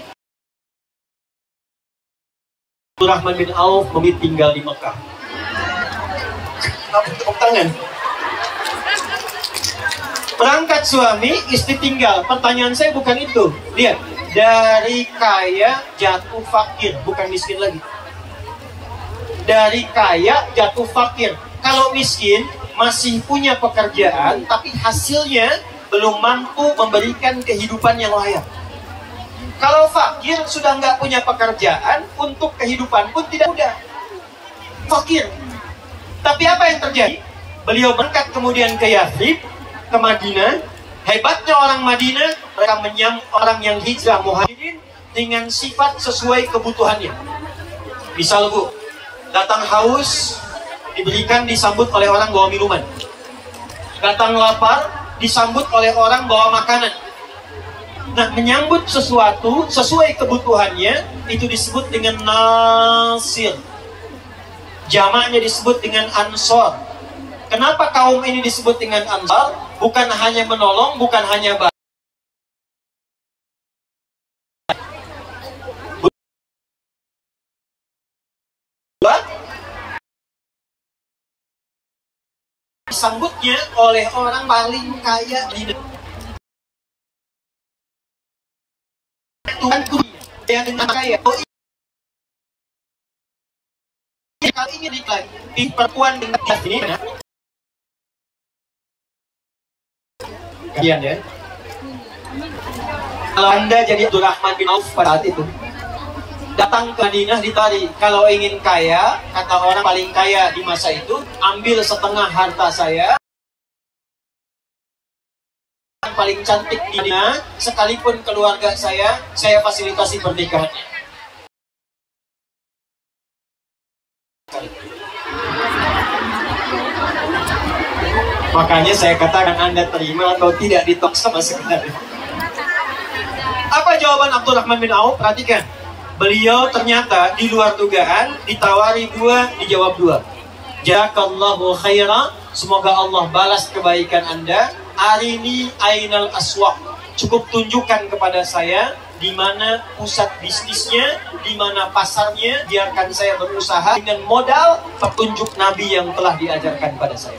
Abdurrahman bin Auf memilih tinggal di Mekah. Tepuk tangan. Berangkat suami, istri tinggal. Pertanyaan saya bukan itu. Lihat, dari kaya jatuh fakir, bukan miskin lagi. Dari kaya jatuh fakir. Kalau miskin masih punya pekerjaan, tapi hasilnya belum mampu memberikan kehidupan yang layak. Kalau fakir sudah nggak punya pekerjaan, untuk kehidupan pun tidak mudah. Fakir. Tapi apa yang terjadi? Beliau berangkat kemudian ke Yathrib, ke Madinah. Hebatnya orang Madinah, mereka menyambut orang yang hijrah muhajirin dengan sifat sesuai kebutuhannya. Misal bu, datang haus, diberikan disambut oleh orang bawa minuman. Datang lapar, disambut oleh orang bawa makanan. Nah, menyambut sesuatu sesuai kebutuhannya itu disebut dengan nasir. Jamaknya disebut dengan ansor. Kenapa kaum ini disebut dengan ansor? Bukan hanya menolong, bukan hanya disambutnya oleh orang paling kaya di dunia. Tuhan yang dengan kaya. Kali ini di perempuan dengan ini, kalian ya. Kalau Anda jadi Abdurrahman bin Auf pada saat itu, datang ke Madinah ditari, kalau ingin kaya, kata orang paling kaya di masa itu, ambil setengah harta saya, paling cantik di dunia, sekalipun keluarga saya fasilitasi pernikahannya. Makanya saya katakan Anda terima atau tidak ditok sama sekali. Apa jawaban Abdurrahman bin Auf? Perhatikan. Beliau ternyata di luar dugaan, ditawari 2, dijawab 2. Jazakallahu khaira, semoga Allah balas kebaikan Anda. Arini ainal aswaq, cukup tunjukkan kepada saya di mana pusat bisnisnya, di mana pasarnya, biarkan saya berusaha dengan modal petunjuk Nabi yang telah diajarkan pada saya.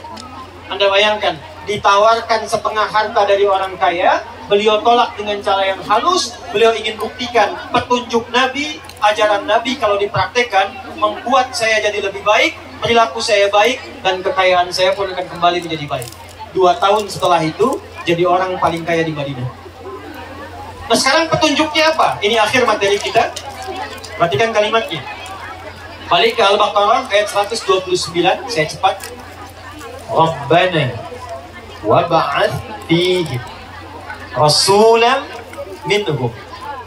Anda bayangkan, ditawarkan setengah harta dari orang kaya, beliau tolak dengan cara yang halus. Beliau ingin buktikan petunjuk Nabi, ajaran Nabi kalau dipraktekkan membuat saya jadi lebih baik, perilaku saya baik, dan kekayaan saya pun akan kembali menjadi baik. 2 tahun setelah itu jadi orang paling kaya di Madinah. Nah sekarang petunjuknya apa? Ini akhir materi kita. Perhatikan kalimatnya. Balik ke Al-Baqarah ayat 129. Saya cepat. Rabbana wab'ath fihim rasulan minhum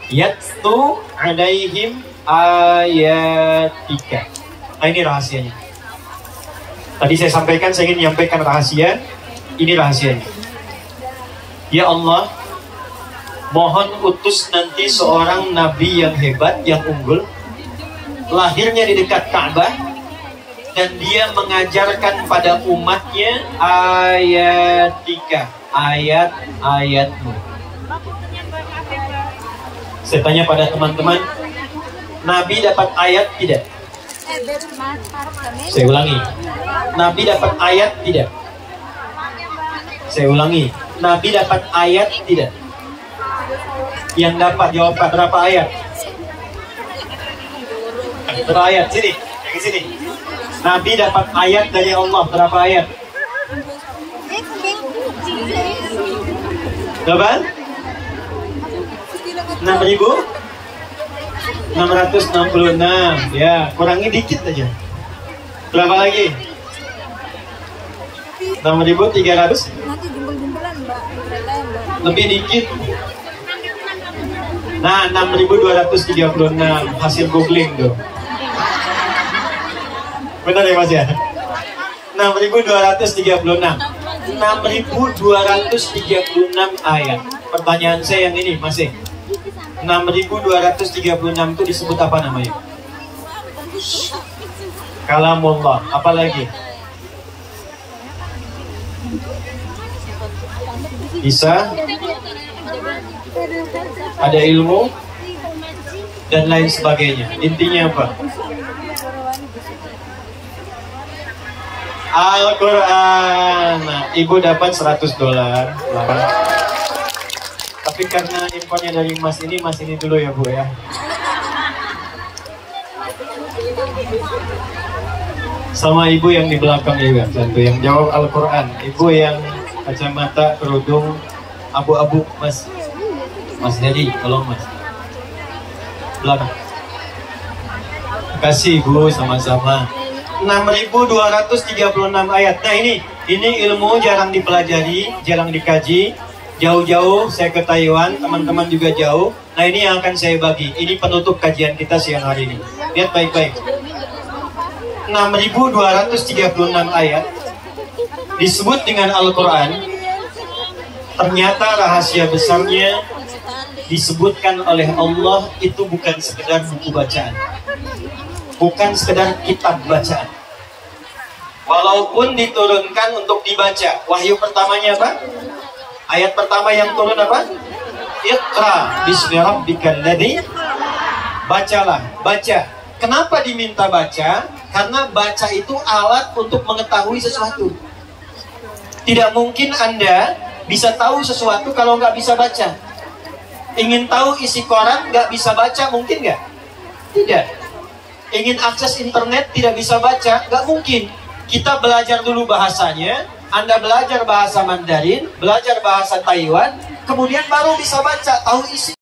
yatlu alaihim ayatika. Nah, ini rahasianya. Tadi saya sampaikan, saya ingin menyampaikan rahasia. Ini rahasianya. Ya Allah, mohon utus nanti seorang nabi yang hebat, yang unggul, lahirnya di dekat Ka'bah, dan dia mengajarkan pada umatnya ayatika, ayat-ayatmu. Saya tanya pada teman-teman, Nabi dapat ayat tidak? Saya ulangi, Nabi dapat ayat tidak? Saya ulangi, Nabi dapat ayat tidak? Yang dapat jawab berapa ayat? Berapa ayat? Sini, yang sini. Nabi dapat ayat dari Allah berapa ayat? Berapa? 6.666. Ya, kurangi dikit aja. Berapa lagi? 6.300. Lebih dikit. Nah, 6.236 hasil googling tuh. Benar ya Mas ya? 6.236. 6.236 ayat. Pertanyaan saya yang ini masih 6.236 itu disebut apa namanya? Kalamullah. Apa lagi? Bisa ada ilmu dan lain sebagainya. Intinya apa? Al-Quran. Nah, ibu dapat $100. Tapi karena infonya dari Mas ini dulu ya Bu ya. Sama ibu yang di belakang juga, satu yang jawab Al-Quran. Ibu yang kacamata kerudung abu-abu, Mas Dedi, tolong Mas. Belakang. Kasih Bu, sama-sama. 6.236 ayat. Nah ini ilmu jarang dipelajari, jarang dikaji. Jauh-jauh saya ke Taiwan, teman-teman juga jauh. Nah ini yang akan saya bagi. Ini penutup kajian kita siang hari ini. Lihat baik-baik. 6.236 ayat disebut dengan Al-Quran. Ternyata rahasia besarnya disebutkan oleh Allah itu bukan sekedar buku bacaan, bukan sekedar kitab bacaan. Walaupun diturunkan untuk dibaca. Wahyu pertamanya apa? Ayat pertama yang turun apa? Iqra bismi rabbikal ladzi. Bacalah, baca. Kenapa diminta baca? Karena baca itu alat untuk mengetahui sesuatu. Tidak mungkin Anda bisa tahu sesuatu kalau nggak bisa baca. Ingin tahu isi koran nggak bisa baca, mungkin nggak? Tidak. Ingin akses internet tidak bisa baca, nggak mungkin. Kita belajar dulu bahasanya. Anda belajar bahasa Mandarin, belajar bahasa Taiwan, kemudian baru bisa baca, tahu isi.